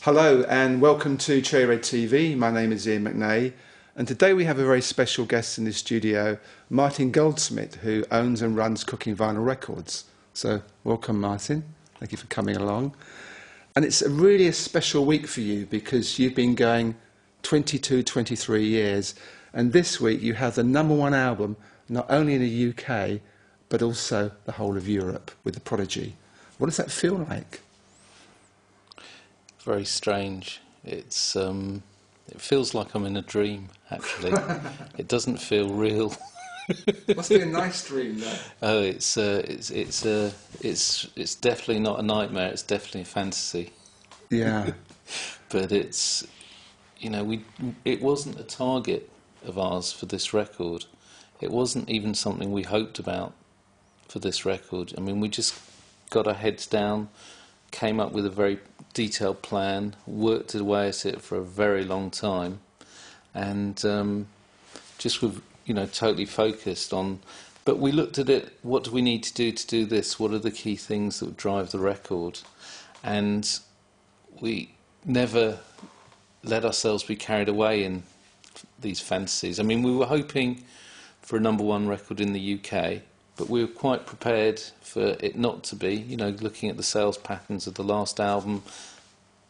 Hello and welcome to Cherry Red TV. My name is Iain McNay, and today we have a very special guest in the studio, Martin Goldschmidt, who owns and runs Cooking Vinyl Records. So welcome, Martin. Thank you for coming along. And it's really a special week for you because you've been going 22, 23 years, and this week you have the #1 album not only in the UK but also the whole of Europe with the Prodigy. What does that feel like? Very strange. It feels like I'm in a dream. Actually, it doesn't feel real. Must be a nice dream, though. Oh, it's definitely not a nightmare. It's definitely a fantasy. Yeah. But it's, it wasn't a target of ours for this record. It wasn't even something we hoped about for this record. I mean, we just got our heads down, came up with a very detailed plan, worked away at it for a very long time, and just with totally focused on. But we looked at it. What do we need to do this? What are the key things that would drive the record? And we never let ourselves be carried away in these fantasies. I mean, we were hoping for a #1 record in the UK, but we were quite prepared for it not to be, looking at the sales patterns of the last album,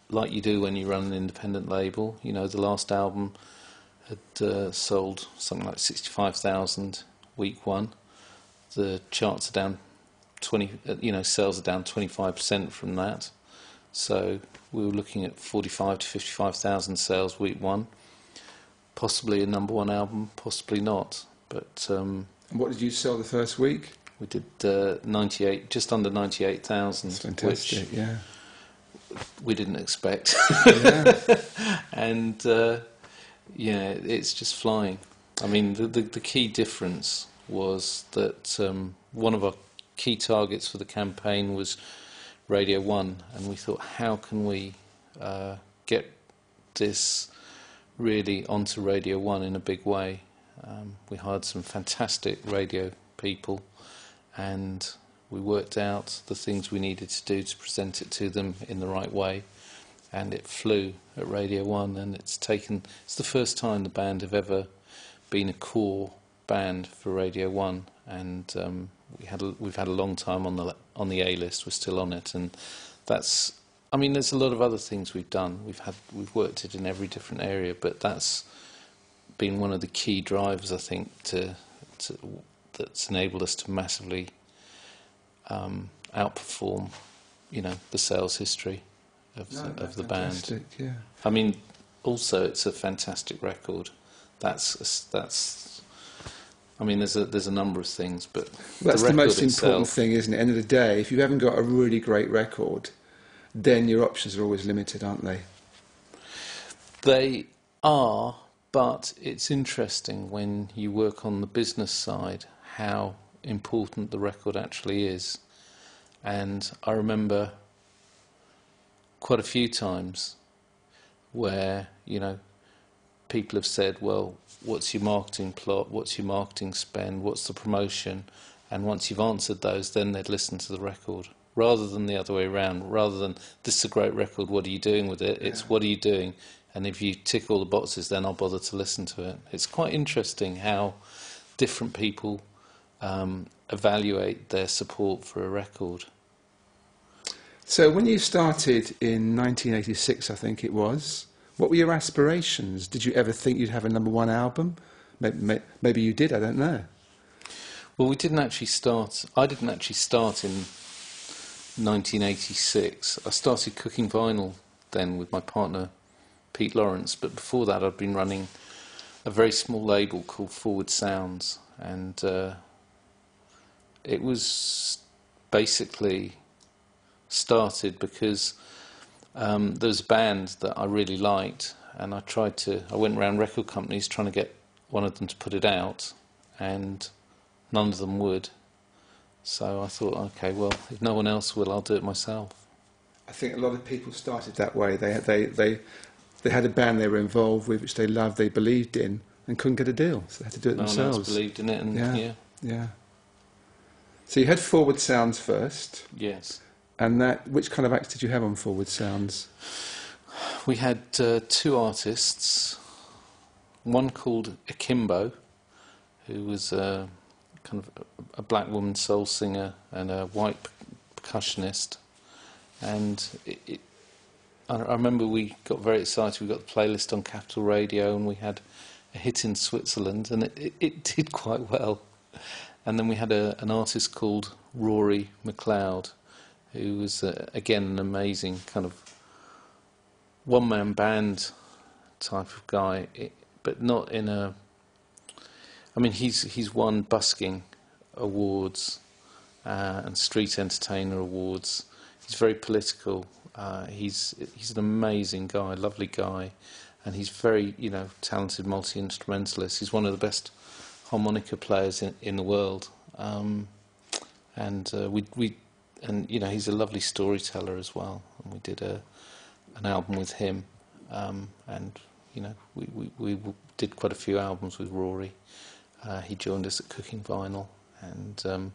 like you do when you run an independent label. The last album had sold something like 65,000 week one. The charts are down 20, sales are down 25% from that. So we were looking at 45 to 55,000 sales week one. Possibly a #1 album, possibly not. But and what did you sell the first week? We did 98, just under 98,000. That's fantastic, which yeah. We didn't expect. Yeah. And it's just flying. I mean, the key difference was that one of our key targets for the campaign was Radio 1, and we thought, how can we get this really onto Radio 1 in a big way? We hired some fantastic radio people, and we worked out the things we needed to do to present it to them in the right way, and it flew at Radio 1, and it's the first time the band have ever been a core band for Radio 1, and we've had a long time on the A list. We're still on it, and there's a lot of other things we've done. We've worked it in every different area, but that's been one of the key drivers, I think, that's enabled us to massively outperform, the sales history of the band. Yeah. I mean, also it's a fantastic record. There's a number of things, but That's the most important itself, thing, isn't it? End of the day, if you haven't got a really great record, then your options are always limited, aren't they? They are, but it's interesting when you work on the business side how important the record actually is. And I remember quite a few times where, people have said, well, what's your marketing plot, what's your marketing spend, what's the promotion? And once you've answered those, then they'd listen to the record, rather than the other way around, rather than, this is a great record, what are you doing with it? It's, what are you doing? And if you tick all the boxes, then I'll bother to listen to it. It's quite interesting how different people evaluate their support for a record. So when you started in 1986, I think it was, what were your aspirations? Did you ever think you'd have a #1 album? Maybe you did, I don't know. Well, I didn't actually start in 1986. I started Cooking Vinyl then with my partner Pete Lawrence, but before that I'd been running a very small label called Forward Sounds, and it was basically started because there was a band that I really liked, and I went around record companies trying to get one of them to put it out, and none of them would. So I thought, okay, well, if no one else will, I'll do it myself. I think a lot of people started that way. They had a band they were involved with, which they loved, they believed in, and couldn't get a deal, so they had to do it themselves. No one else believed in it, and yeah. So you had Forward Sounds first. Yes. And which kind of acts did you have on Forward Sounds? We had two artists, one called Akimbo, who was kind of a black woman soul singer and a white percussionist. And I remember we got very excited. We got the playlist on Capital Radio, and we had a hit in Switzerland, and it did quite well. And then we had an artist called Rory McLeod, who was again an amazing kind of one-man band type of guy, but not in a... I mean, he's won busking awards and street entertainer awards. He's very political. He's an amazing guy, lovely guy, and he's very, talented multi-instrumentalist. He's one of the best harmonica players in the world, and he's a lovely storyteller as well. And we did an album with him, and we did quite a few albums with Rory. He joined us at Cooking Vinyl, and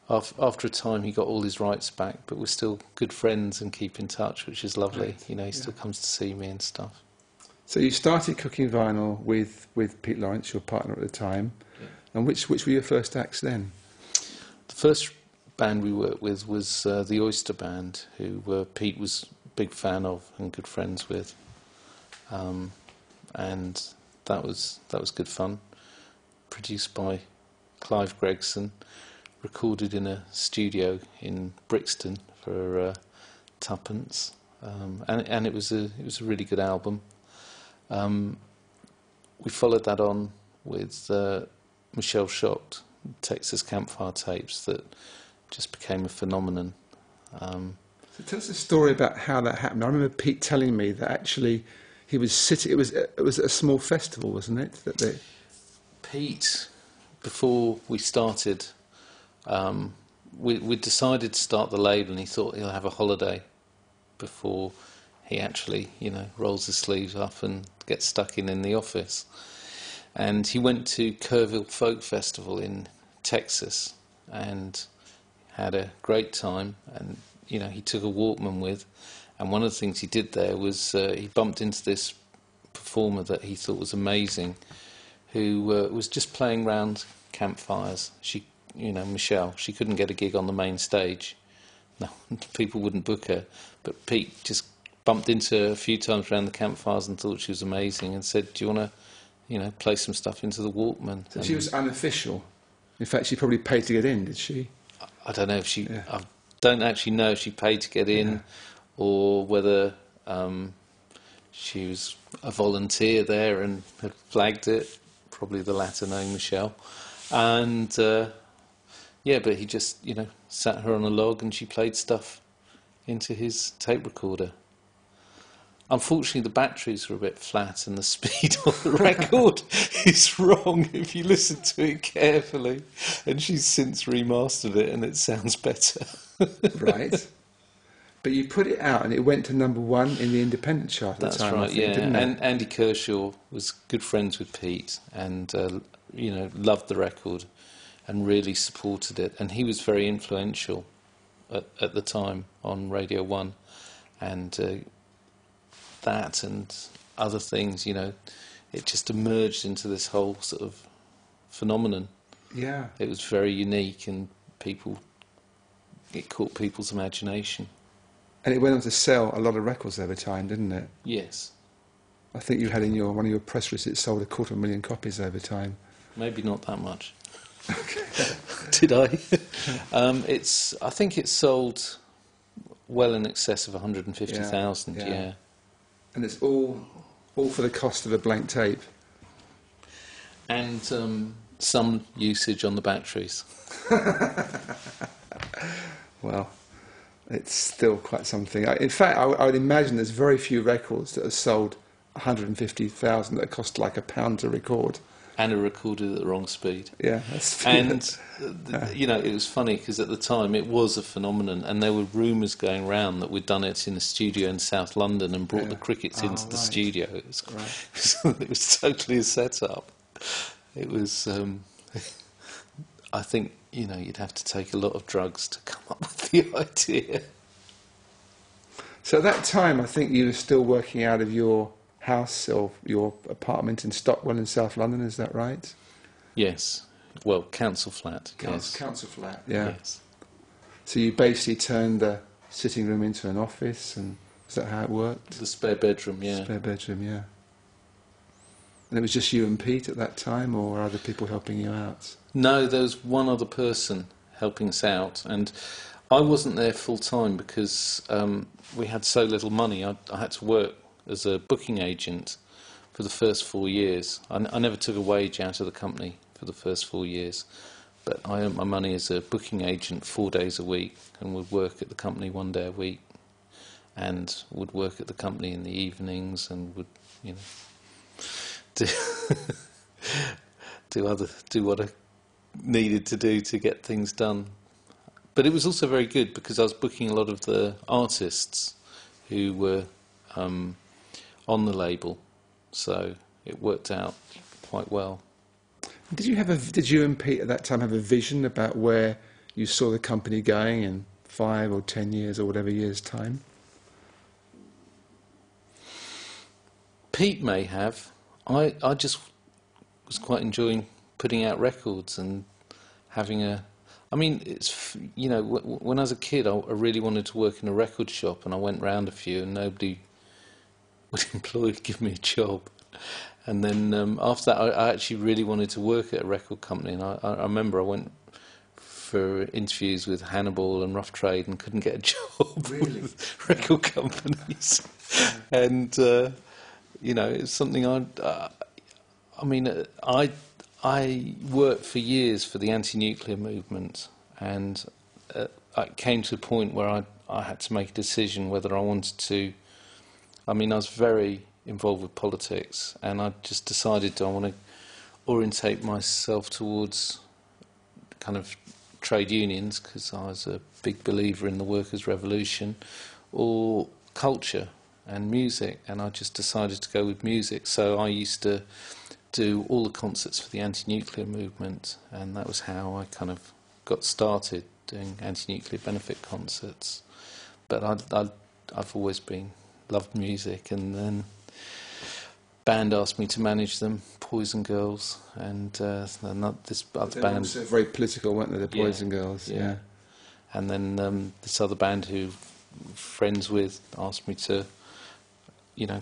after a time he got all his rights back, but we're still good friends and keep in touch, which is lovely. Right. He still comes to see me and stuff. So you started Cooking Vinyl with Pete Lawrence, your partner at the time, and which were your first acts then? The first band we worked with was the Oyster Band, who Pete was a big fan of and good friends with, and that was good fun. Produced by Clive Gregson, recorded in a studio in Brixton for tuppence, and it was a really good album. We followed that on with Michelle Shocked, Texas Campfire Tapes, that just became a phenomenon. So tell us a story about how that happened. I remember Pete telling me that actually he was sitting. It was at a small festival, wasn't it? Pete, before we started, we decided to start the label, and he thought he'll have a holiday before he actually, rolls his sleeves up and gets stuck in the office. And he went to Kerrville Folk Festival in Texas and had a great time. And, he took a Walkman with. And one of the things he did there was he bumped into this performer that he thought was amazing, who was just playing round campfires. She, Michelle, she couldn't get a gig on the main stage. No, people wouldn't book her. But Pete just bumped into her a few times around the campfires and thought she was amazing and said, do you want to, play some stuff into the Walkman? So she was unofficial. In fact, she probably paid to get in, did she? I don't know if she... Yeah. I don't actually know if she paid to get in or whether she was a volunteer there and had flagged it. Probably the latter, knowing Michelle. And, but he just, sat her on a log and she played stuff into his tape recorder. Unfortunately, the batteries were a bit flat and the speed of the record is wrong if you listen to it carefully. And she's since remastered it and it sounds better. Right. But you put it out and it went to number one in the independent chart at the time. That's right, I think, didn't it? And Andy Kershaw was good friends with Pete and, loved the record and really supported it. And he was very influential at the time on Radio 1. And that and other things, it just emerged into this whole sort of phenomenon. Yeah. It was very unique and it caught people's imagination. And it went on to sell a lot of records over time, didn't it? Yes. I think you had in one of your press releases, it sold 250,000 copies over time. Maybe not that much. Okay. Did I? I think it sold well in excess of 150,000, yeah. And it's all for the cost of a blank tape. And some usage on the batteries. Well, it's still quite something. In fact, I would imagine there's very few records that have sold 150,000 that cost like £1 to record. And are recorded at the wrong speed. Yeah, that's and it was funny because at the time it was a phenomenon, and there were rumours going around that we'd done it in a studio in South London and brought the crickets into the studio. It was it was totally a setup. It was. I think you'd have to take a lot of drugs to come up with the idea. So at that time, I think you were still working out of your house or your apartment in Stockwell in South London, is that right? Yes. Well, council flat. Yes. Council flat, yeah. Yes. So you basically turned the sitting room into an office, and is that how it worked? The spare bedroom, yeah. Spare bedroom, yeah. And it was just you and Pete at that time, or were other people helping you out? No, there was one other person helping us out, and I wasn't there full time because we had so little money. I had to work as a booking agent for the first 4 years. I never took a wage out of the company for the first 4 years, but I earned my money as a booking agent 4 days a week, and would work at the company 1 day a week, and would work at the company in the evenings, and would, you know, do what I needed to do to get things done. But it was also very good because I was booking a lot of the artists who were on the label, so it worked out quite well. Did you and Pete at that time have a vision about where you saw the company going in 5 or 10 years or whatever years' time? Pete may have. I just was quite enjoying putting out records and having a... I mean, it's, you know, when I was a kid, I really wanted to work in a record shop, and I went round a few, and nobody would give me a job. And then after that, I actually really wanted to work at a record company, and I remember I went for interviews with Hannibal and Rough Trade and couldn't get a job with record companies. And, you know, it's something I worked for years for the anti-nuclear movement, and it came to a point where I had to make a decision whether I wanted to... I mean, I was very involved with politics, and I just decided, do I want to orientate myself towards kind of trade unions, because I was a big believer in the workers' revolution, or culture and music, and I just decided to go with music. So I used to do all the concerts for the anti-nuclear movement, and that was how I kind of got started doing anti-nuclear benefit concerts. But I've always loved music, and then band asked me to manage them, Poison Girls, and this other band. Also very political, weren't they, the Poison Girls? Yeah. And then this other band who I'm friends with asked me to, you know,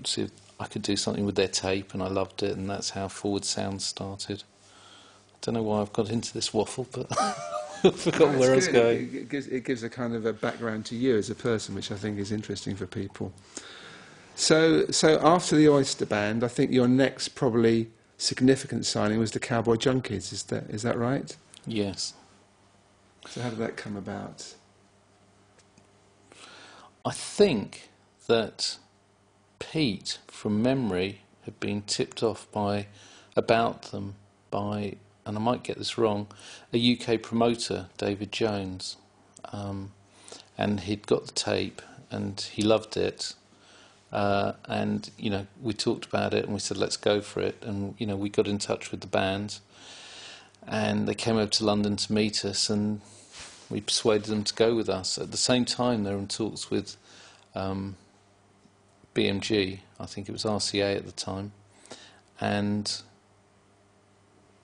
see if I could do something with their tape, and I loved it, and that's how Forward Sound started. I don't know why I've got into this waffle, but I've forgotten where I was going. It gives a kind of a background to you as a person, which I think is interesting for people. So after the Oyster Band, I think your next probably significant signing was the Cowboy Junkies. Is that right? Yes. So how did that come about? I think that Pete, from memory, had been tipped off about them by, and I might get this wrong, a UK promoter, David Jones, and he'd got the tape and he loved it, and you know, we talked about it and we said let's go for it, and you know, we got in touch with the band and they came over to London to meet us, and we persuaded them to go with us. At the same time, they were in talks with BMG, I think it was RCA at the time, and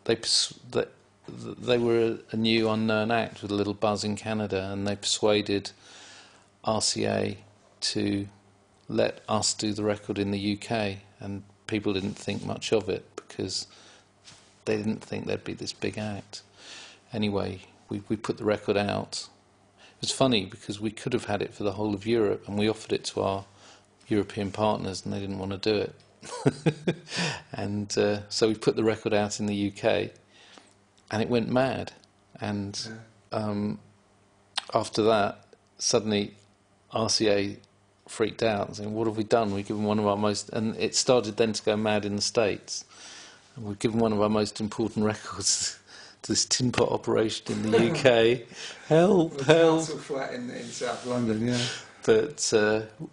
they were a new unknown act with a little buzz in Canada, and they persuaded RCA to let us do the record in the UK, and people didn't think much of it because they didn't think there'd be this big act. Anyway, we put the record out. It was funny because we could have had it for the whole of Europe, and we offered it to our European partners and they didn't want to do it. And so we put the record out in the UK, and it went mad. And after that, suddenly RCA freaked out and saying, what have we done? We've given one of our most... And it started then to go mad in the States. And we've given one of our most important records to this tin pot operation in the UK. Help, help. Council flat in South London, yeah. But,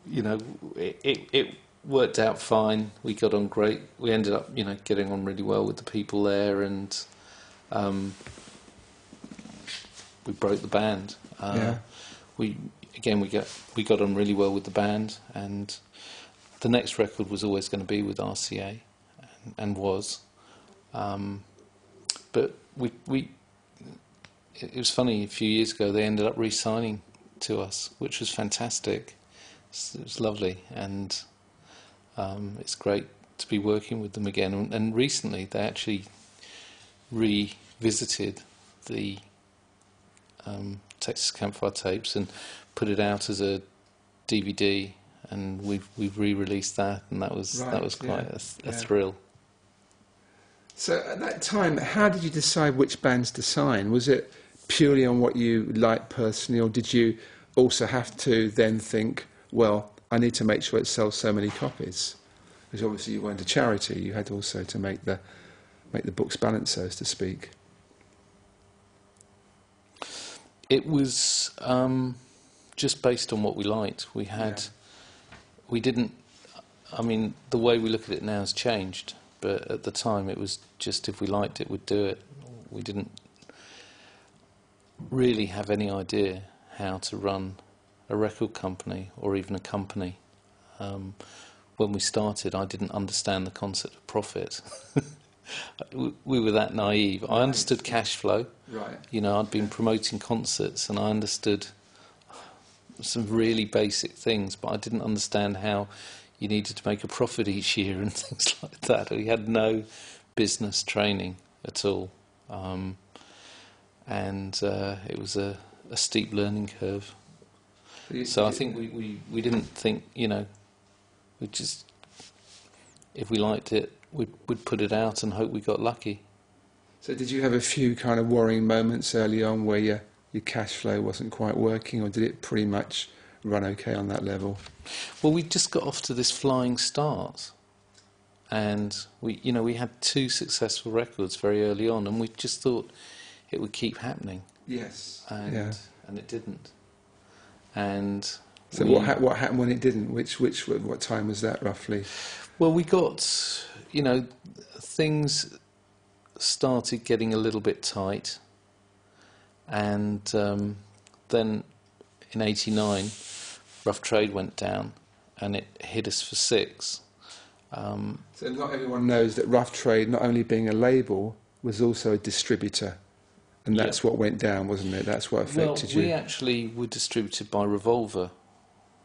you know, it worked out fine. We got on great. We ended up, you know, getting on really well with the people there, and we broke the band. again, we got on really well with the band, and the next record was always going to be with RCA, and was. But it was funny, a few years ago they ended up re-signing to us, which was fantastic. It was lovely, and it's great to be working with them again. And recently they actually revisited the Texas Campfire tapes and put it out as a DVD, and we've re-released that, and that was quite a thrill. So at that time, how did you decide which bands to sign? Was it purely on what you liked personally, or did you also have to then think, well, I need to make sure it sells so many copies? Because obviously you weren't a charity, you had also to make the books balance, so to speak. It was just based on what we liked. We didn't. I mean, the way we look at it now has changed, but at the time it was just if we liked it, we'd do it. We didn't really have any idea how to run a record company or even a company. When we started, I didn't understand the concept of profit. We were that naive. I understood cash flow. Right. You know, I'd been promoting concerts and I understood some really basic things, but I didn't understand how you needed to make a profit each year and things like that. We had no business training at all. And it was a steep learning curve. So I think we didn't think, you know, we just, if we liked it, we'd put it out and hope we got lucky. So did you have a few kind of worrying moments early on where your cash flow wasn't quite working, or did it pretty much run okay on that level? Well, we just got off to this flying start, and we had 2 successful records very early on, and we just thought it would keep happening. Yes. And it didn't. And so what happened when it didn't? What time was that roughly? Well, we got, things started getting a little bit tight, and then in '89, Rough Trade went down, and it hit us for 6. So not everyone knows that Rough Trade, not only being a label, was also a distributor. And that's what went down, wasn't it? That's what affected you. Well, we actually were distributed by Revolver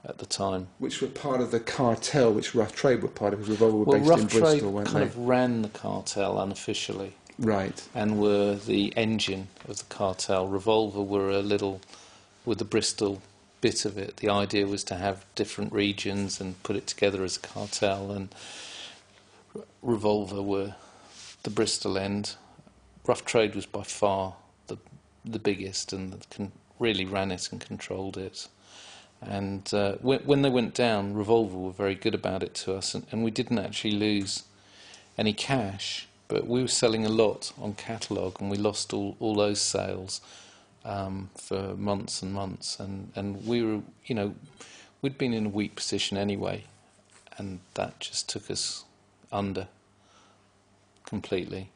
at the time. Which were part of the cartel, which Rough Trade were part of, because Revolver were based in Bristol, weren't they? Rough Trade kind of ran the cartel unofficially. Right. And were the engine of the cartel. Revolver were the Bristol bit of it. The idea was to have different regions and put it together as a cartel, and Revolver were the Bristol end. Rough Trade was by far the biggest, and really ran it and controlled it. And when they went down, Revolver were very good about it to us, and we didn't actually lose any cash, but we were selling a lot on catalogue, and we lost all those sales for months and months, and we were, we'd been in a weak position anyway, and that just took us under completely.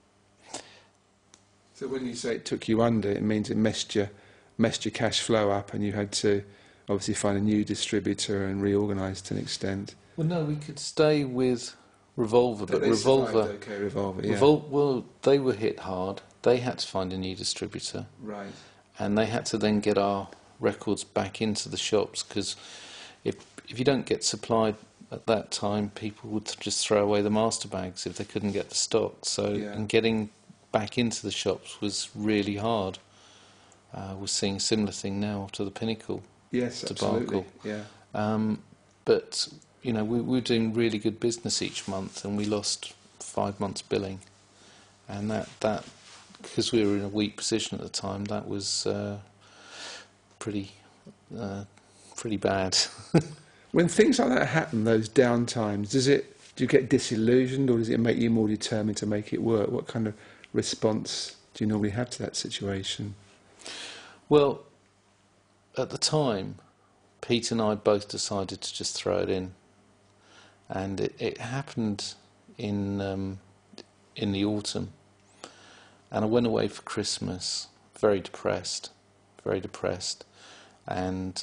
So when you say it took you under, it means it messed your cash flow up, and you had to obviously find a new distributor and reorganise to an extent. Well, no, we could stay with Revolver, but Revolver, yeah. Well, they were hit hard. They had to find a new distributor, right? And they had to then get our records back into the shops, because if you don't get supplied at that time, people would just throw away the master bags if they couldn't get the stock. So, and getting back into the shops was really hard. We're seeing a similar thing now after the Pinnacle. Yes, absolutely. Yeah. But we were doing really good business each month, and we lost 5 months' billing, and that because we were in a weak position at the time, that was pretty bad. When things like that happen, those down times, do you get disillusioned, or does it make you more determined to make it work? What kind of response do you normally have to that situation? Well, at the time, Pete and I both decided to just throw it in, and it happened in the autumn, and I went away for Christmas very depressed, and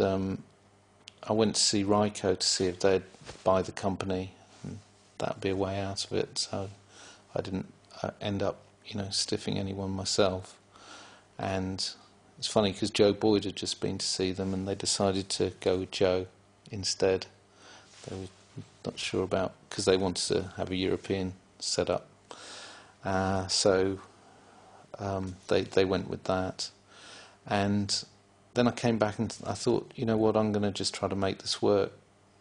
I went to see Ryco to see if they'd buy the company, and that'd be a way out of it. So I didn't end up, stiffing anyone myself. And it's funny because Joe Boyd had just been to see them, and they decided to go with Joe instead. They were not sure about, because they wanted to have a European setup. So they went with that. And then I came back and I thought, you know what, I'm going to just try to make this work.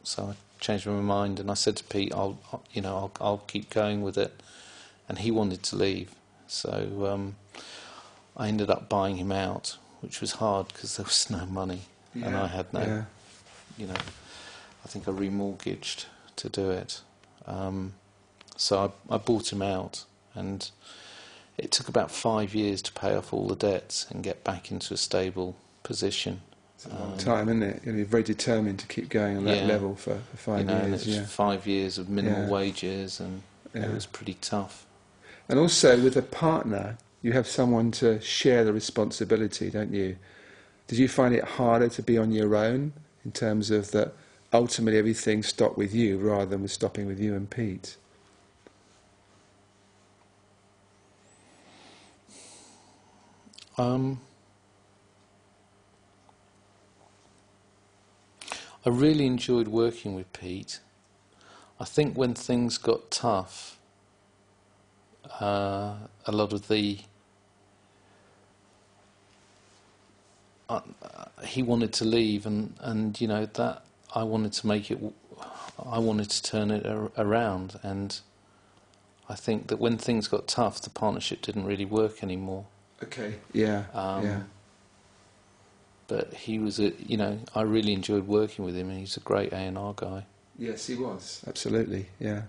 So I changed my mind, and I said to Pete, I'll keep going with it. And he wanted to leave. So I ended up buying him out, which was hard because there was no money. And I had no, I think I remortgaged to do it. So I bought him out, and it took about 5 years to pay off all the debts and get back into a stable position. It's a long time, isn't it? You're very determined to keep going on that level for 5 years. And it was 5 years of minimal wages, and it was pretty tough. And also with a partner, you have someone to share the responsibility, don't you? Did you find it harder to be on your own in terms of that ultimately everything stopped with you rather than with stopping with you and Pete? I really enjoyed working with Pete. I think when things got tough, a lot of he wanted to leave, and that I wanted to make it. I wanted to turn it around, and I think that when things got tough, the partnership didn't really work anymore. Okay. But he was I really enjoyed working with him, and he's a great A&R guy. Yes, he was. Absolutely. Yeah.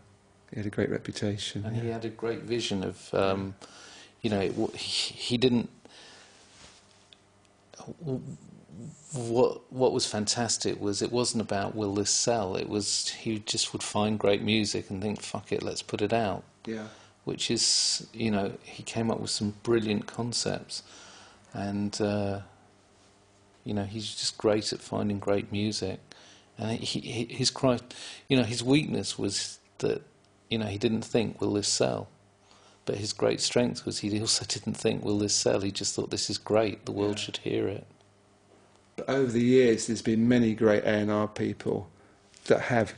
He had a great reputation. And he had a great vision of, he didn't. What was fantastic was it wasn't about will this sell. It was he just would find great music and think, fuck it, let's put it out. Yeah. Which is, he came up with some brilliant concepts, and he's just great at finding great music. And his weakness was that he didn't think, will this sell? But his great strength was he also didn't think, will this sell? He just thought, this is great, the world should hear it. But over the years, there's been many great A&R people that have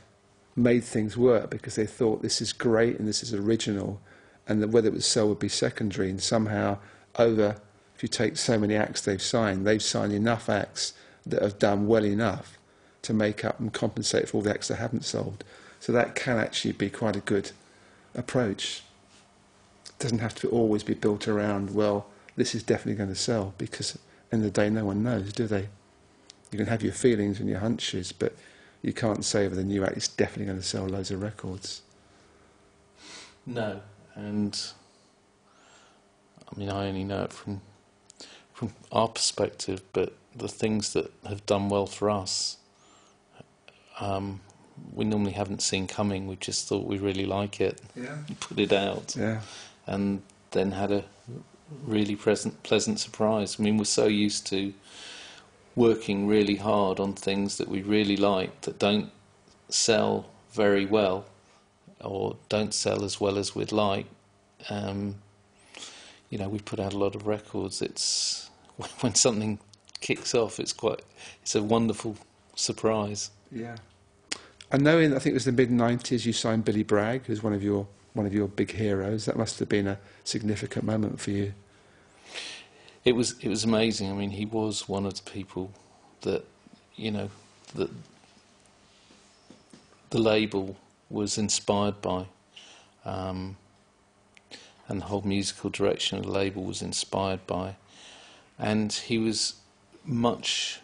made things work because they thought this is great and this is original, and that whether it would sell would be secondary. And somehow, if you take so many acts they've signed enough acts that have done well enough to make up and compensate for all the acts that haven't sold. So that can actually be quite a good approach. It doesn't have to always be built around, well, this is definitely going to sell, because at the end of the day, no one knows, do they? You can have your feelings and your hunches, but you can't say with a new act, it's definitely going to sell loads of records. No, and I only know it from our perspective, but the things that have done well for us, we normally haven't seen coming. We just thought we really like it, put it out, and then had a really pleasant surprise. We're so used to working really hard on things that we really like that don't sell very well, or don't sell as well as we'd like. We put out a lot of records. It's when something kicks off, it's a wonderful surprise. Yeah. I know I think it was the mid-90s you signed Billy Bragg, who's one of your big heroes. That must have been a significant moment for you. It was amazing. He was one of the people that, that the label was inspired by, and the whole musical direction of the label was inspired by. And he was much,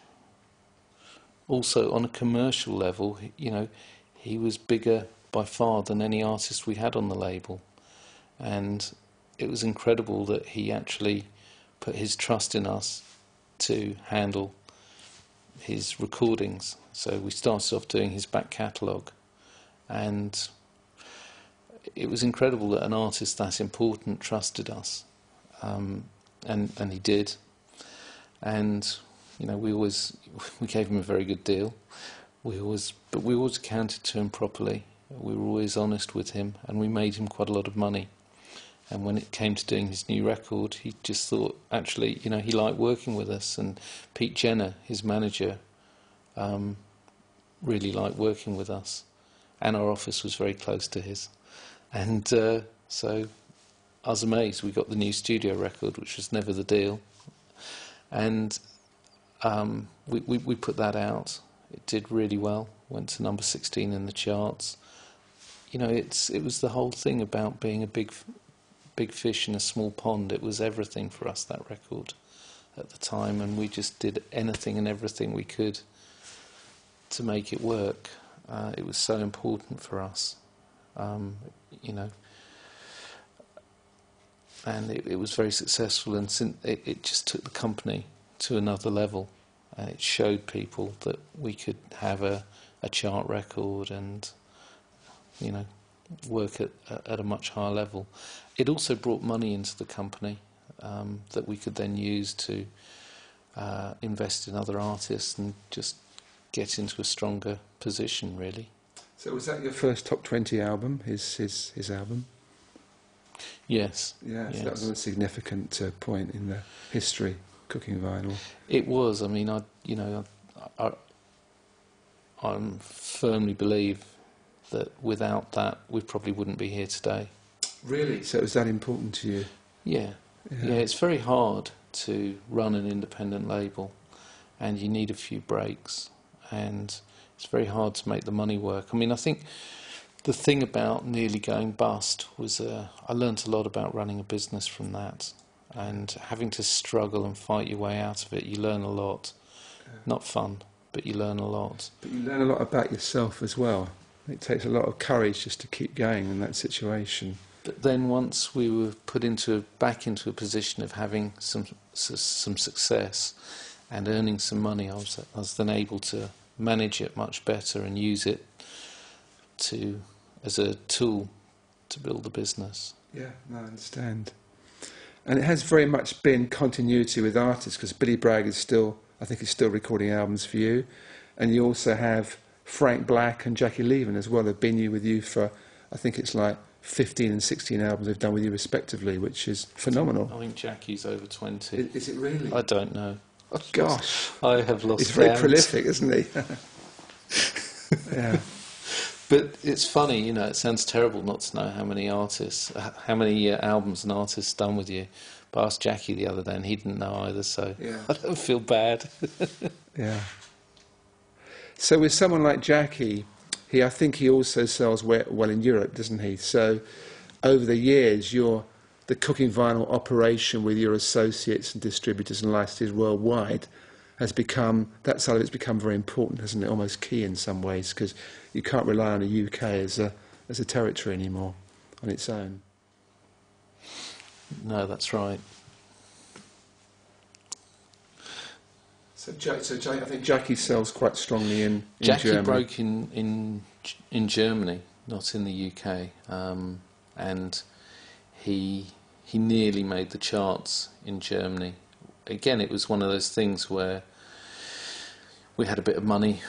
also on a commercial level, he was bigger by far than any artist we had on the label. And it was incredible that he actually put his trust in us to handle his recordings. So we started off doing his back catalogue, and it was incredible that an artist that important trusted us, and he did. And we gave him a very good deal, we always accounted to him properly. We were always honest with him, and we made him quite a lot of money. And when it came to doing his new record, he just thought, actually, you know, he liked working with us. And Pete Jenner, his manager, really liked working with us. And our office was very close to his. And so I was amazed. We got the new studio record, which was never the deal. And we put that out. It did really well. Went to number 16 in the charts. You know, it was the whole thing about being a big fish in a small pond. It was everything for us, that record, at the time, and we just did anything and everything we could to make it work. It was so important for us, you know, and it was very successful, and it just took the company to another level, and it showed people that we could have a chart record and, you know, work at a much higher level. It also brought money into the company that we could then use to invest in other artists and just get into a stronger position, really. So was that your first top 20 album, his album? Yes. Yeah, yes. So that was a significant point in the history of cooking vinyl. It was. I mean, I firmly believe that without that, we probably wouldn't be here today. Really? So it was that important to you? Yeah. Yeah, it's very hard to run an independent label, and you need a few breaks, and it's very hard to make the money work. I mean, I think the thing about nearly going bust was I learnt a lot about running a business from that, and having to struggle and fight your way out of it. You learn a lot. Not fun, but you learn a lot. But you learn a lot about yourself as well. It takes a lot of courage just to keep going in that situation. But then once we were put back into a position of having some success and earning some money, I was then able to manage it much better and use it as a tool to build the business. Yeah, no, I understand. And it has very much been continuity with artists, because Billy Bragg is still recording albums for you, and you also have Frank Black and Jackie Levan as well. They've been with you for, I think it's like 15 and 16 albums they've done with you respectively, which is phenomenal. I think Jackie's over 20. Is it really? I don't know. Oh, gosh. I have lost He's very count. prolific, isn't he? Yeah. But it's funny, you know, it sounds terrible not to know how many albums an artist's done with you. But I asked Jackie the other day and he didn't know either, so yeah. I don't feel bad. Yeah. So with someone like Jackie, I think he also sells well in Europe, doesn't he? So over the years, the cooking vinyl operation with your associates and distributors and licensees worldwide that side of it's become very important, hasn't it? Almost key in some ways, because you can't rely on the UK as a territory anymore on its own. No, that's right. So I think Jackie sells quite strongly in Jackie Germany. broke in Germany, not in the UK, and he nearly made the charts in Germany. Again, it was one of those things where we had a bit of money.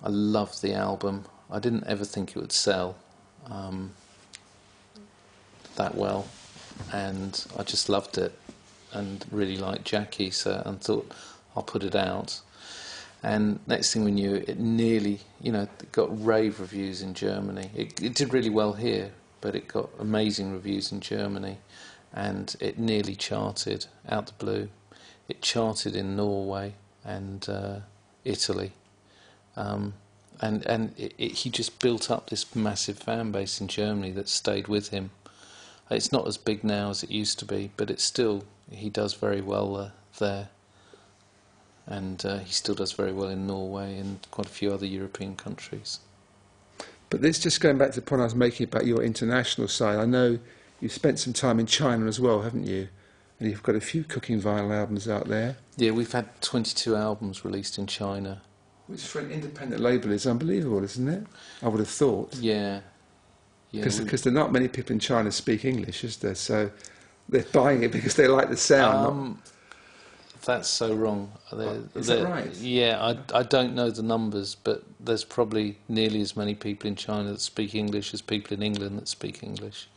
I loved the album. I didn't ever think it would sell that well, and I just loved it and really liked Jackie, and thought I'll put it out. And next thing we knew, it nearly, it got rave reviews in Germany. It did really well here, but it got amazing reviews in Germany, and it nearly charted out the blue. It charted in Norway and Italy, and he just built up this massive fan base in Germany that stayed with him. It's not as big now as it used to be, but he does very well there. And he still does very well in Norway and quite a few other European countries. But this, just going back to the point I was making about your international side, I know you've spent some time in China as well, haven't you? And you've got a few cooking vinyl albums out there. Yeah, we've had 22 albums released in China. Which for an independent label is unbelievable, isn't it? I would have thought. Yeah. Because there are not many people in China speak English, is there? So they're buying it because they like the sound. That's so wrong. Is that right? Yeah, I don't know the numbers, but there's probably nearly as many people in China that speak English as people in England that speak English.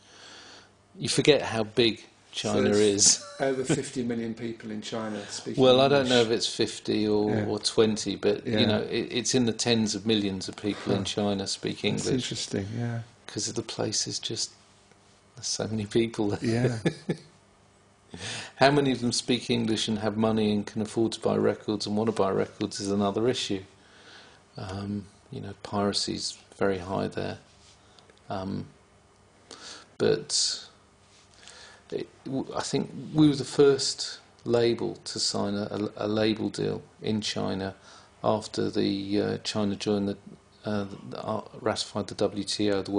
You forget how big China is. Over 50 million people in China speaking Well, English. I don't know if it's 50 or 20, but Yeah. you know, it's in the tens of millions of people in China speak English. That's interesting, yeah. Because the place is just, there's so many people there. Yeah. How many of them speak English and have money and can afford to buy records and want to buy records is another issue. You know, piracy's very high there. But I think we were the first label to sign a label deal in China after the China joined ratified the WTO, the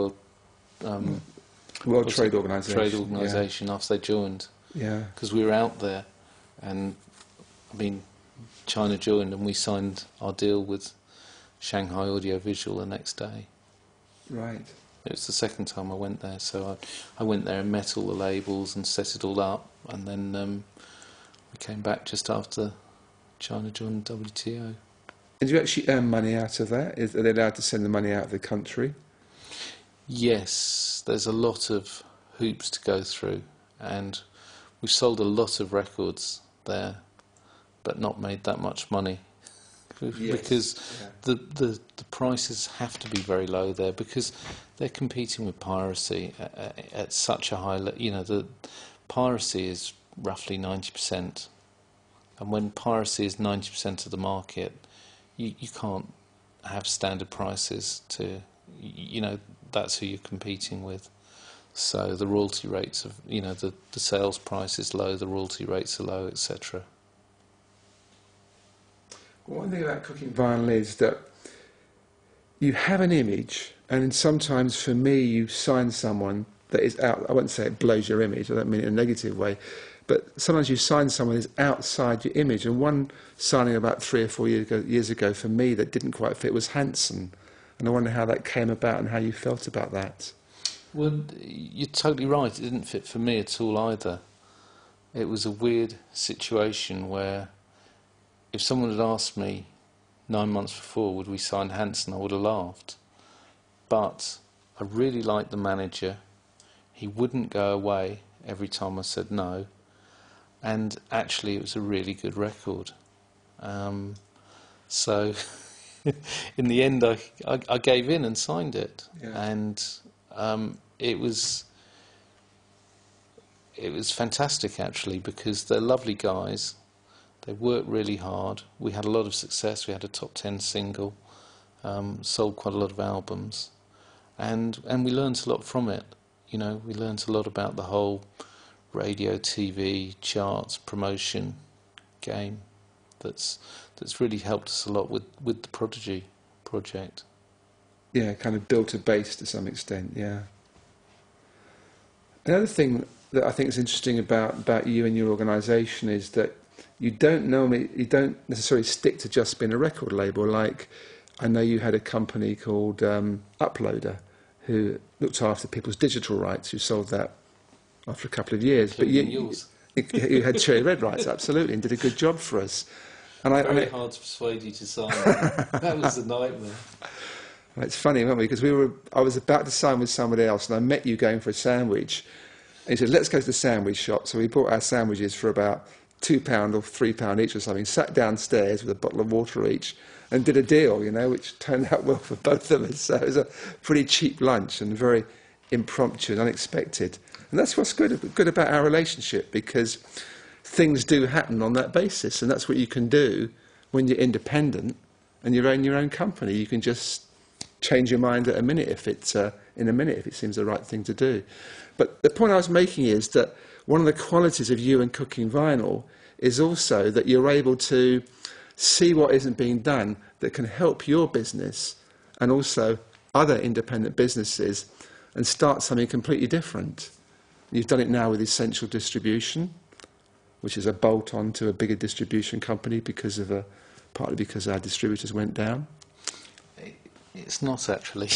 World Trade Organisation. after they joined. Yeah. Because we were out there, and I mean, China joined, and we signed our deal with Shanghai Audiovisual the next day. Right. It was the second time I went there, so I went there and met all the labels and set it all up, and then we came back just after China joined the WTO. And do you actually earn money out of that? Are they allowed to send the money out of the country? Yes, there's a lot of hoops to go through, and we've sold a lot of records there, but not made that much money. Because the prices have to be very low there, because they're competing with piracy at such a high level. You know, the piracy is roughly 90%, and when piracy is 90% of the market, you can't have standard prices to, you know, that's who you're competing with. So the royalty rates of, you know, the sales price is low, the royalty rates are low, etc. One thing about cooking vinyl is that you have an image, and sometimes for me you sign someone that is out. I won't say it blows your image, I don't mean it in a negative way, but sometimes you sign someone who's outside your image. And one signing about 3 or 4 years ago for me that didn't quite fit was Hanson, and I wonder how that came about and how you felt about that. Well, you're totally right, it didn't fit for me at all either. It was a weird situation where if someone had asked me 9 months before, would we sign Hanson, I would have laughed. But I really liked the manager. He wouldn't go away every time I said no. And actually, it was a really good record. So in the end, I gave in and signed it. Yeah. And it was fantastic, actually, because they're lovely guys. They worked really hard. We had a lot of success. We had a top 10 single, sold quite a lot of albums, and we learnt a lot from it. You know, we learnt a lot about the whole radio, TV, charts, promotion game. That's really helped us a lot with the Prodigy project. Yeah, kind of built a base to some extent. Yeah. Another thing that I think is interesting about you and your organisation is that you don't necessarily stick to just being a record label. Like, I know you had a company called Uploader who looked after people's digital rights. You sold that after a couple of years, but you had Cherry Red rights, absolutely, and did a good job for us. And Very hard to persuade you to sign. That was a nightmare. It's funny, wasn't it? Because I was about to sign with somebody else, and I met you going for a sandwich. And he said, "Let's go to the sandwich shop." So we bought our sandwiches for about £2 or £3 each or something, sat downstairs with a bottle of water each and did a deal, you know, which turned out well for both of us. So it was a pretty cheap lunch and very impromptu and unexpected. And that's what's good about our relationship, because things do happen on that basis, and that's what you can do when you're independent and you own your own company. You can just change your mind at a minute if it seems the right thing to do. But the point I was making is that one of the qualities of you and cooking vinyl is also that you're able to see what isn't being done that can help your business and also other independent businesses and start something completely different. You've done it now with Essential Distribution, which is a bolt-on to a bigger distribution company partly because our distributors went down. It's not actually.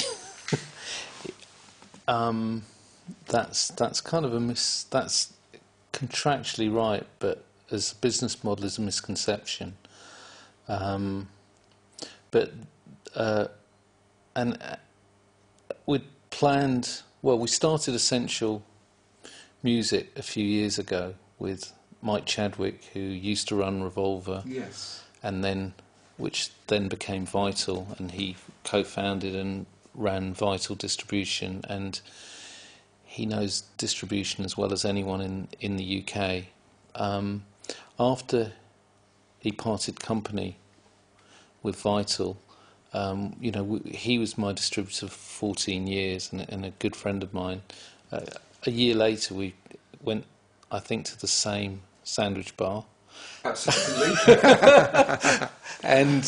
That's kind of that's contractually right, but as a business model is a misconception. But we'd planned. Well, we started Essential Music a few years ago with Mike Chadwick, who used to run Revolver, Yes. and then which then became Vital, and he co-founded and ran Vital Distribution, and he knows distribution as well as anyone in the UK. After he parted company with Vital, he was my distributor for 14 years and a good friend of mine. A year later, we went, I think, to the same sandwich bar. Absolutely. And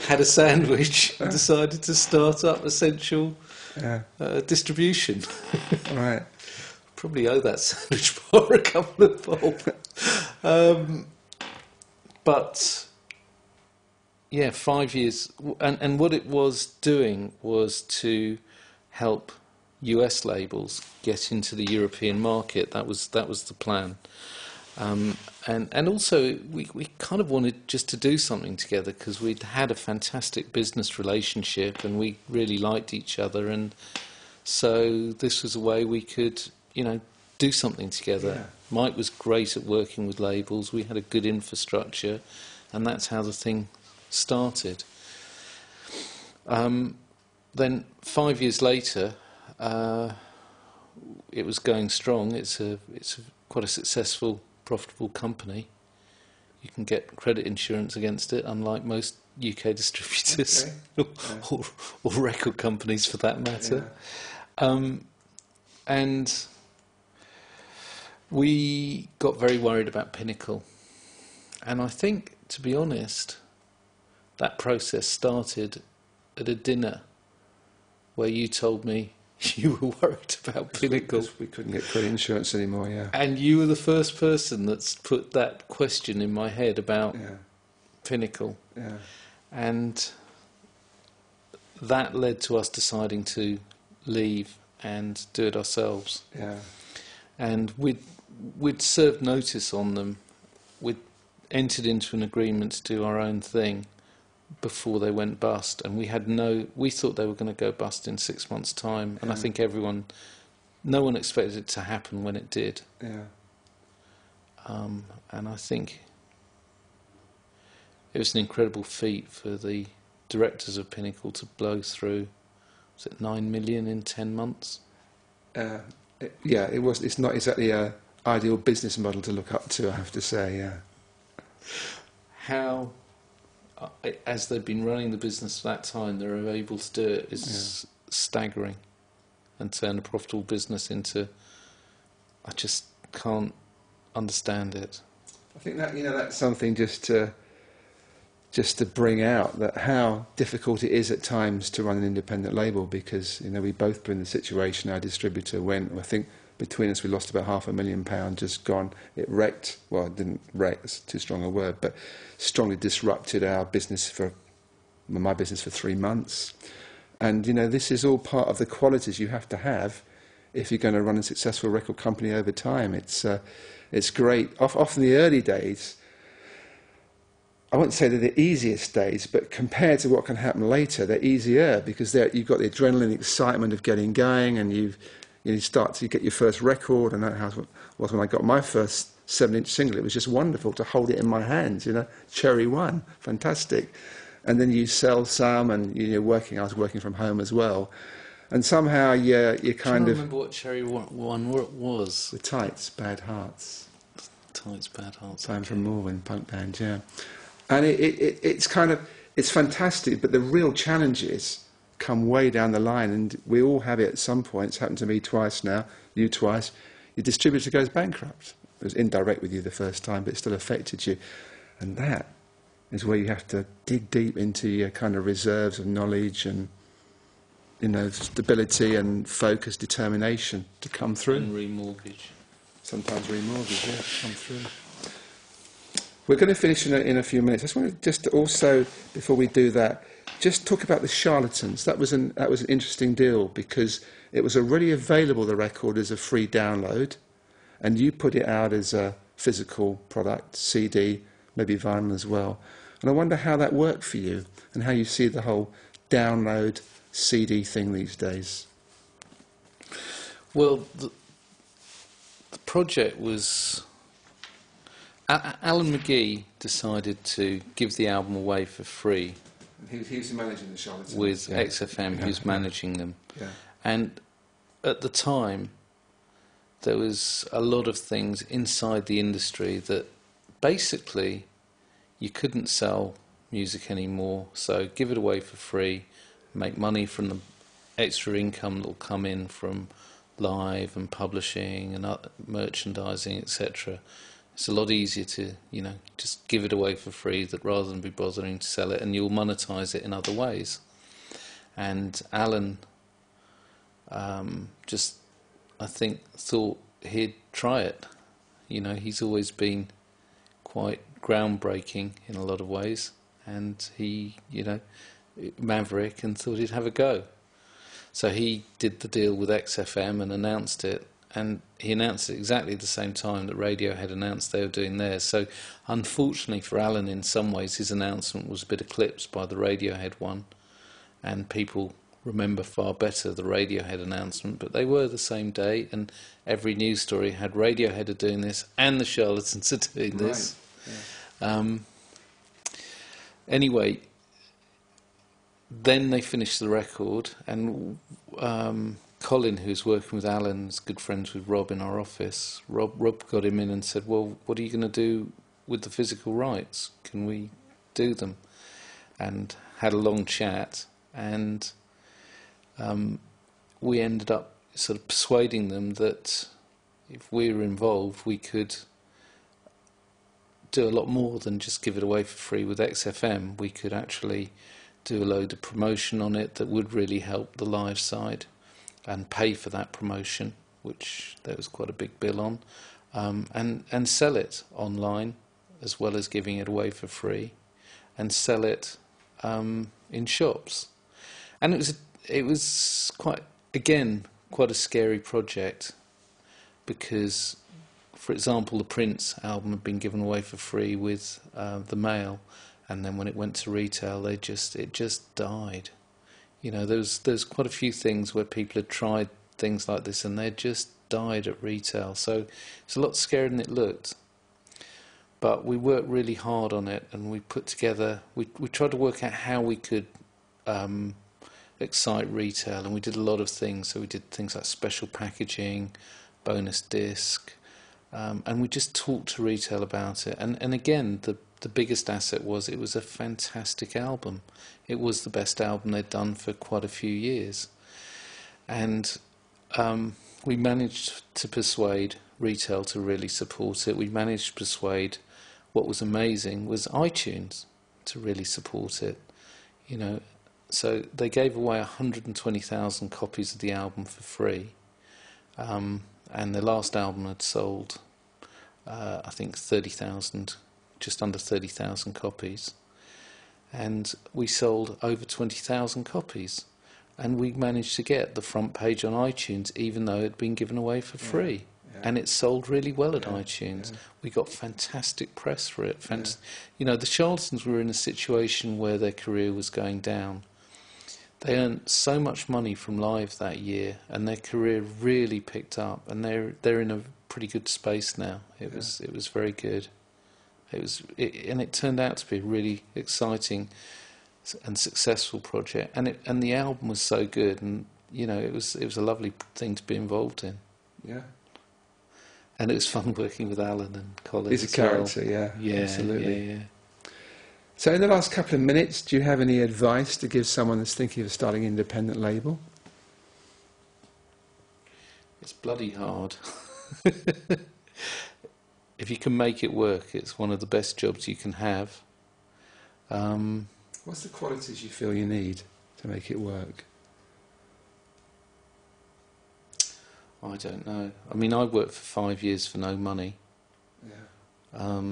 had a sandwich and decided to start up Essential Distribution. Right. Probably owe that sandwich bar a couple of bob. But yeah, 5 years, and what it was doing was to help US labels get into the European market. That was the plan. And also we kind of wanted just to do something together because we'd had a fantastic business relationship and we really liked each other, and so this was a way we could, do something together. Yeah. Mike was great at working with labels. We had a good infrastructure, and that's how the thing started. Then 5 years later, it was going strong. It's quite a successful, profitable company. You can get credit insurance against it, unlike most UK distributors, Okay. or record companies for that matter. And we got very worried about Pinnacle. And I think, to be honest, that process started at a dinner where you told me you were worried about Pinnacle. We couldn't get credit insurance anymore, yeah. And you were the first person that's put that question in my head about Pinnacle. Yeah. And that led to us deciding to leave and do it ourselves. Yeah. And we'd served notice on them. We'd entered into an agreement to do our own thing before they went bust, and we thought they were going to go bust in 6 months' time, and I think no one expected it to happen when it did. Yeah. And I think it was an incredible feat for the directors of Pinnacle to blow through, was it 9 million in 10 months? It was. It's not exactly an ideal business model to look up to, I have to say, yeah. How, as they've been running the business for that time, they're able to do it is staggering, and turn a profitable business into, I just can't understand it. I think that that's something just to bring out that how difficult it is at times to run an independent label, because we both been in the situation. Our distributor went. I think between us we lost about £500,000 just gone. It wrecked. Well, it didn't wreck. That's too strong a word, but strongly disrupted our business my business for 3 months. And this is all part of the qualities you have to have if you're going to run a successful record company over time. It's great. Often the early days, I wouldn't say they're the easiest days, but compared to what can happen later, they're easier, because you've got the adrenaline, excitement of getting going, and you start to get your first record. And that was when I got my first 7-inch single. It was just wonderful to hold it in my hands, Cherry One, fantastic. And then you sell some, and I was working from home as well. And somehow you kind of... I remember what Cherry One was. The Tights, Bad Hearts. Tights, Bad Hearts. Time from Morwen, punk band, yeah. And it's fantastic, but the real challenges come way down the line, and we all have it at some point. It's happened to me twice now, you twice. Your distributor goes bankrupt. It was indirect with you the first time, but it still affected you. And that is where you have to dig deep into your kind of reserves of knowledge and, stability and focus, determination to come through. And remortgage. Sometimes remortgage, yeah, come through. We're going to finish in a few minutes. I just want to also, before we do that, just talk about the Charlatans. That was an interesting deal, because it was already available, the record, as a free download, and you put it out as a physical product, CD, maybe vinyl as well. And I wonder how that worked for you and how you see the whole download CD thing these days. Well, the project was... Alan McGee decided to give the album away for free. He was managing the Charlatans. With XFM, who's managing them. Yeah. And at the time, there was a lot of things inside the industry that basically you couldn't sell music anymore, so give it away for free, make money from the extra income that will come in from live and publishing and merchandising, etc. It's a lot easier to, just give it away for free rather than be bothering to sell it, and you'll monetize it in other ways. And Alan I think, thought he'd try it. He's always been quite groundbreaking in a lot of ways, and he, maverick, and thought he'd have a go. So he did the deal with XFM and announced it, and he announced it exactly at the same time that Radiohead announced they were doing theirs. So unfortunately for Alan, in some ways, his announcement was a bit eclipsed by the Radiohead one, and people remember far better the Radiohead announcement, but they were the same day, and every news story had Radiohead are doing this and the Charlatans are doing this. Yeah. Anyway, then they finished the record, and Colin, who's working with Alan, is good friends with Rob in our office. Rob got him in and said, well, what are you going to do with the physical rights? Can we do them? And had a long chat, and we ended up sort of persuading them that if we were involved, we could do a lot more than just give it away for free with XFM. We could actually do a load of promotion on it that would really help the live side, and pay for that promotion, which there was quite a big bill on, and sell it online as well as giving it away for free, and sell it in shops. And it was quite a scary project, because, for example, the Prince album had been given away for free with the Mail, and then when it went to retail, it just died. There's quite a few things where people had tried things like this and they just died at retail. So it's a lot scarier than it looked. But we worked really hard on it, and we put together. We tried to work out how we could excite retail, and we did a lot of things. So we did things like special packaging, bonus disc, and we just talked to retail about it. And again, the biggest asset was it was a fantastic album. It was the best album they'd done for quite a few years. And we managed to persuade retail to really support it. We managed to persuade, what was amazing was iTunes to really support it. So they gave away 120,000 copies of the album for free. And their last album had sold, I think, 30,000, just under 30,000 copies. And we sold over 20,000 copies. And we managed to get the front page on iTunes, even though it had been given away for free. Yeah. And it sold really well at iTunes. Yeah. We got fantastic press for it. The Charlatans were in a situation where their career was going down. They earned so much money from live that year, and their career really picked up. And they're in a pretty good space now. It was very good. And it turned out to be a really exciting and successful project. And the album was so good, and it was a lovely thing to be involved in. Yeah. And it was fun working with Alan and Colin. He's a character, yeah, absolutely. Yeah. So in the last couple of minutes, do you have any advice to give someone that's thinking of starting an independent label? It's bloody hard. If you can make it work, it's one of the best jobs you can have. What's the qualities you feel you need to make it work? I don't know. I mean, I worked for 5 years for no money. Yeah.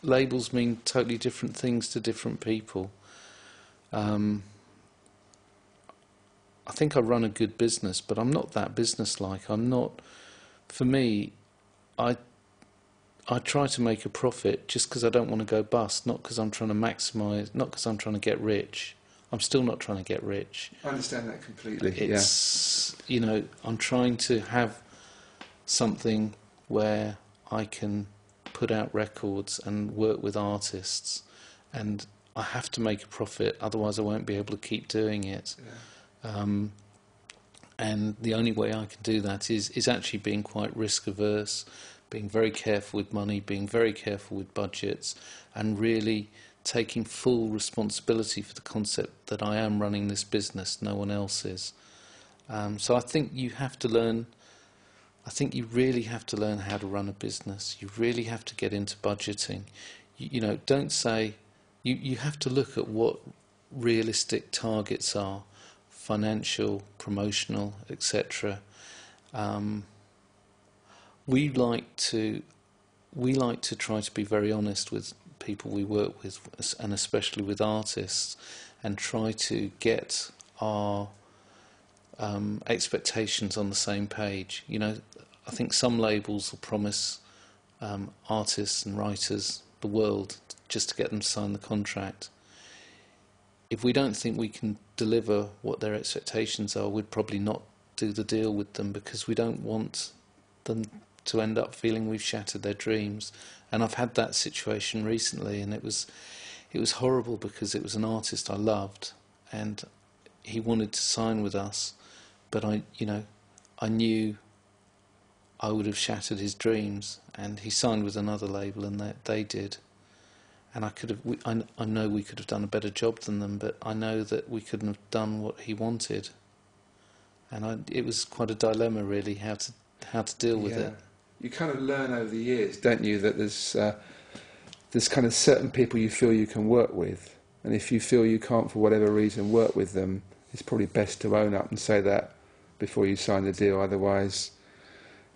Labels mean totally different things to different people. I think I run a good business, but I'm not that business-like. I'm not for me, I try to make a profit just because I don't want to go bust, not because I'm trying to maximise, not because I'm trying to get rich. I'm still not trying to get rich. I understand that completely. It's, you know, I'm trying to have something where I can put out records and work with artists, and I have to make a profit, otherwise I won't be able to keep doing it. Yeah. And the only way I can do that is actually being quite risk averse, being very careful with money, being very careful with budgets, and really taking full responsibility for the concept that I am running this business, no one else is. So I think you have to learn, I think you really have to learn how to run a business. You really have to get into budgeting. You know, don't say, you have to look at what realistic targets are, financial, promotional, etc. We like to try to be very honest with people we work with, and especially with artists, and try to get our expectations on the same page. You know, I think some labels will promise artists and writers the world just to get them to sign the contract. If we don't think we can deliver what their expectations are, we'd probably not do the deal with them, because we don't want them to end up feeling we've shattered their dreams. And I've had that situation recently, and it was horrible, because it was an artist I loved, and he wanted to sign with us, but I knew I would have shattered his dreams, and he signed with another label, and they did. And I know we could have done a better job than them, but I know that we couldn't have done what he wanted. And it was quite a dilemma, really, how to deal with it. You kind of learn over the years, don't you, that there's kind of certain people you feel you can work with, and if you feel you can't, for whatever reason, work with them, it's probably best to own up and say that before you sign the deal. Otherwise,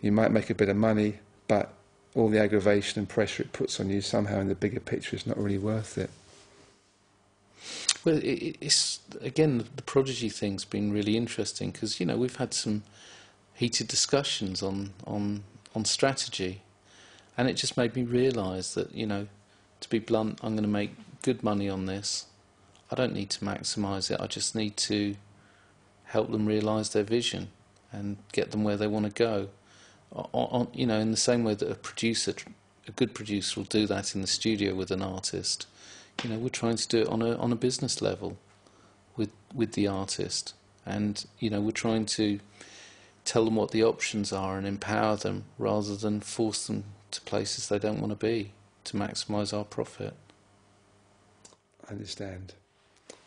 you might make a bit of money, but all the aggravation and pressure it puts on you somehow in the bigger picture is not really worth it. Well, it's again, the Prodigy thing's been really interesting, because, you know, we've had some heated discussions on strategy, and it just made me realise that, you know, to be blunt, I'm going to make good money on this. I don't need to maximise it. I just need to help them realise their vision and get them where they want to go. You know, in the same way that a good producer will do that in the studio with an artist. You know, we're trying to do it on a business level with the artist, and, you know, we're trying to tell them what the options are and empower them, rather than force them to places they don't want to be, to maximise our profit. I understand.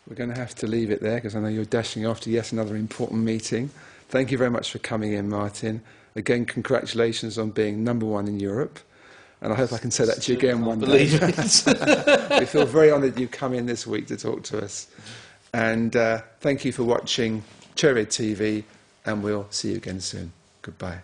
We're going to have to leave it there, because I know you're dashing off to yet another important meeting. Thank you very much for coming in, Martin. Again, congratulations on being #1 in Europe. And I hope I can say that to you again one day. We feel very honoured you've come in this week to talk to us. And thank you for watching Cherry Red TV, and we'll see you again soon. Goodbye.